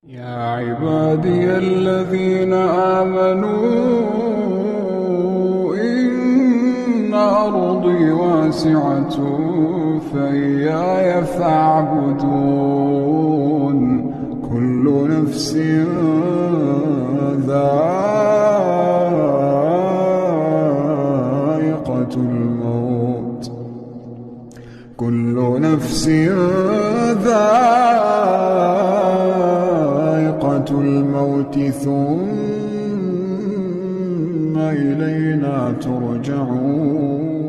يا عبادي الذين آمنوا إن أرضي واسعة فإياي فاعبدون كل نفس ذائقة الموت كل نفس ذائقة الموت ثم إلينا ترجعون.